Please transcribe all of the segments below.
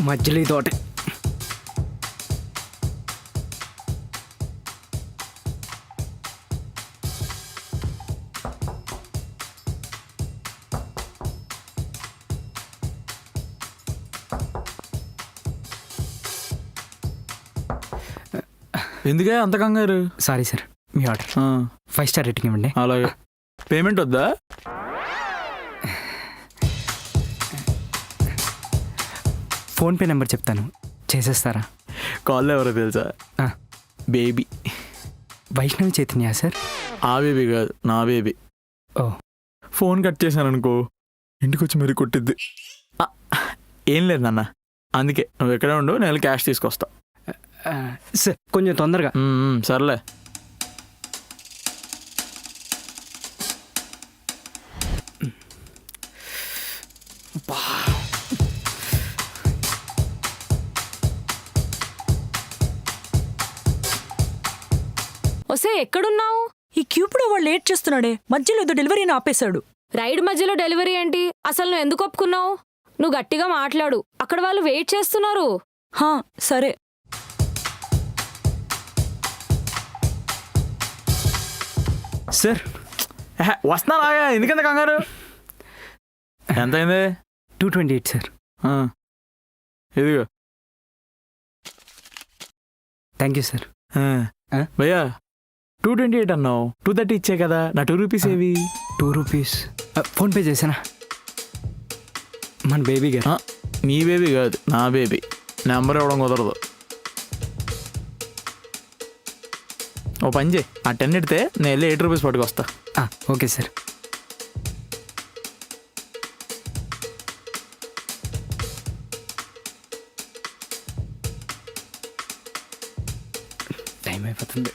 మధ్యలో ఈ తోట. ఎందుకే అంత కంగారు? సారీ సార్, మీ ఆర్డర్. 5 స్టార్ రేటింగ్ ఇవ్వండి. అలాగే. పేమెంట్ వద్దా? ఫోన్పే నెంబర్ చెప్తాను, చేసేస్తారా? కాల్ ఎవరో తెలుసా? బేబీ. వైష్ణవి చైతన్య సార్? ఆ బేబీ కాదు, నా బేబీ. ఓ. ఫోన్ కట్ చేశాను అనుకో, ఇంటికి వచ్చి మరీ కొట్టిద్ది. ఏం లేదు నాన్న, అందుకే నువ్వు ఎక్కడే ఉండు, నేను క్యాష్ తీసుకొస్తా. సార్ కొంచెం తొందరగా. సర్లే. ఒసే ఎక్కడున్నావు? ఈ క్యూపిడో వాడు లేట్ చేస్తున్నాడే, మధ్యలో ఏదో డెలివరీని ఆపేశాడు. రైడ్ మధ్యలో డెలివరీ ఏంటి? అసలు నువ్వు ఎందుకు ఒప్పుకున్నావు? నువ్వు గట్టిగా మాట్లాడు, అక్కడ వాళ్ళు వెయిట్ చేస్తున్నారు. హా సరే. సార్ వస్తున్నా లాగా, ఎందుకంత కంగారు? ఎంత అయింది? 228 సార్. ఇదిగో. Thank you sir. భయ్యా 228 అన్నావు, 230 ఇచ్చే కదా, నా 2 రూపీస్ ఏవి? 2 రూపీస్ ఫోన్పే చేశానా? మన బేబీ గారు. నీ బేబీ కాదు, నా బేబీ. నెంబర్ ఇవ్వడం కుదరదు. ఓ పని చేయి, ఆ 10 ఎడితే నేను వెళ్ళి 8 రూపీస్ పట్టుకొస్తా. Okay sir. టైం అయిపోతుంది,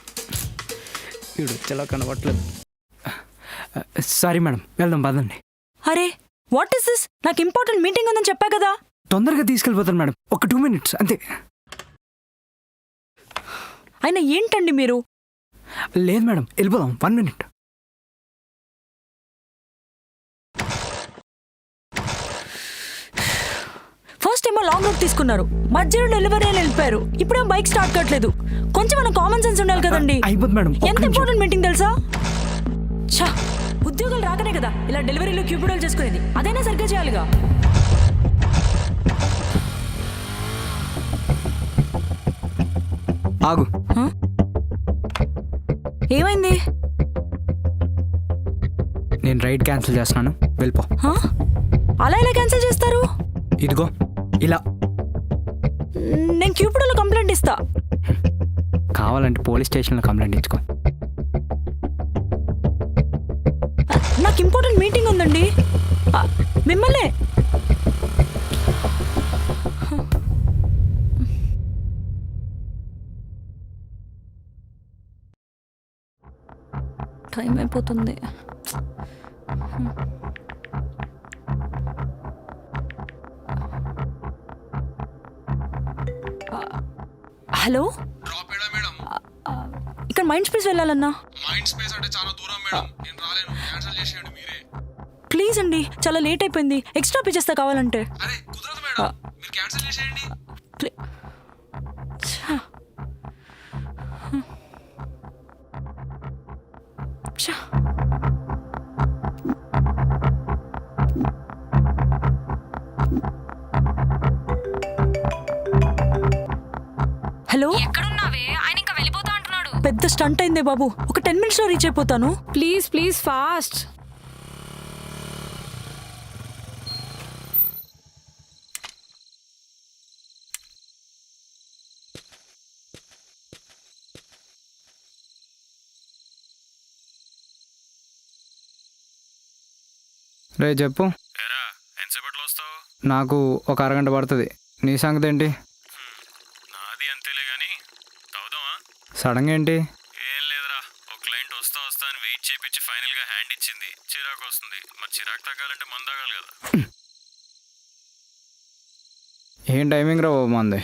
వీడు వచ్చేలా కనబట్టలేదు. సారీ మేడం, వెళ్దాం పదండి. అరే వాట్ ఇస్ దిస్? నాకు ఇంపార్టెంట్ మీటింగ్ ఉందని చెప్పా కదా. తొందరగా తీసుకెళ్ళిపోతాను మేడం, ఒక 2 minutes అంతే. అయినా ఏంటండి మీరు? లేదు మేడం, వెళ్ళిపోదాం, 1 minute. ఫస్ట్ ఏమో లాంగ్ రూట్ తీసుకున్నారు, మధ్యలో డెలివరీ వెళ్ళిపోయారు, ఇప్పుడేమో బైక్ స్టార్ట్ కావట్లేదు. కొంచెం మన కామన్ సెన్స్ ఉండాలి కదండి. అయిపోతుంది మేడం. ఎంత ఇంపార్టెంట్ మీటింగ్ తెలుసా? ఛా, ఉద్యోగాలు రాకనే కదా ఇలా డెలివరీలో క్యూపిడోలు చేసుకునేది, అదైనా సరిగ్గా చేయాలిగా. ఆగు. ఏమైంది? నేను రైడ్ క్యాన్సిల్ చేస్తున్నాను, వెళ్ళిపో. అలా ఎలా క్యాన్సిల్ చేస్తారు? ఇదిగో ఇలా. నేను క్యూపిడోలో కంప్లైంట్ ఇస్తా. కావాలంటే పోలీస్ స్టేషన్లో కంప్లైంట్ ఇచ్చుకో. నాకు ఇంపార్టెంట్ మీటింగ్ ఉందండి, మిమ్మల్ని. టైం అయిపోతుంది. హలో, ఇక్కడ మైండ్ స్పేస్ వెళ్ళాలన్నా. మైండ్ స్పేస్ అంటే చాలా దూరం మేడం, నేను రాలేను, క్యాన్సిల్ చేసేయండి మీరే. ప్లీజ్ అండి, చాలా లేట్ అయిపోయింది, ఎక్స్ట్రా పే చేస్తా కావాలంటే. అరే కుదరదు మేడం, మీరు క్యాన్సిల్ చేసేయండి. హలో, ఎక్కడున్నావే? ఆయన ఇంకా వెళ్ళిపోతా అంటున్నాడు. పెద్ద స్టంట్ అయిందే బాబు, ఒక 10 minutes లో రీచ్ అయిపోతాను. Please please fast. రే చెప్పు. ఎంతసేపట్లో వస్తావు? నాకు ఒక అరగంట పడుతుంది. నీ సంగతి ఏంటి? నాది అంతేలే కానీ అవుదామా? సడన్గా ఏంటి? ఏం లేదురా, ఒక క్లయింట్ వస్తా అని వెయిట్ చేయించి ఫైనల్ గా హ్యాండ్ ఇచ్చింది, చిరాకు వస్తుంది. మరి చిరాకు తగ్గాలంటే మందు తాగాలి కదా. ఏం టైమింగ్ రా బాబు మంది.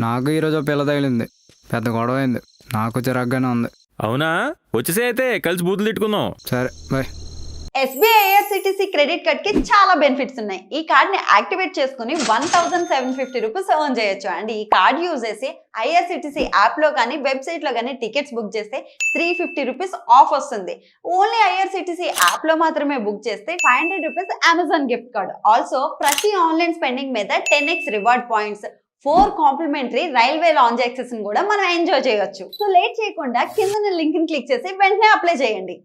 నాకు ఈరోజు పిల్ల తగిలింది, పెద్ద గొడవ అయింది, నాకు చిరాగ్గానే ఉంది. అవునా? వచ్చేసే అయితే కలిసి బూతులు తిట్టుకుందాం. సరే bye. SBI IRCTC credit card కి చాలా బెనిఫిట్స్ ఉన్నాయి. ఈ కార్డ్ ని యాక్టివేట్ చేసుకుని 1750 రూపీస్ ఎర్న్ చేయొచ్చు. అండ్ ఈ కార్డ్ యూజ్ చేసి ఐఆర్సిటీసీ యాప్ లో కానీ వెబ్సైట్ లో కానీ టికెట్స్ బుక్ చేస్తే 350 రూపీస్ ఆఫ్ వస్తుంది. ఓన్లీ ఐఆర్సిటీసీ యాప్ లో మాత్రమే బుక్ చేస్తే 500 rupees Amazon gift card. Also ప్రతి ఆన్లైన్ స్పెండింగ్ మీద 10x reward points, 4 complimentary railway lounge access కూడా మనం ఎంజాయ్ చేయొచ్చు. సో లేట్ చేయకుండా కింద లింక్ ని క్లిక్ చేసి వెంటనే అప్లై చేయండి.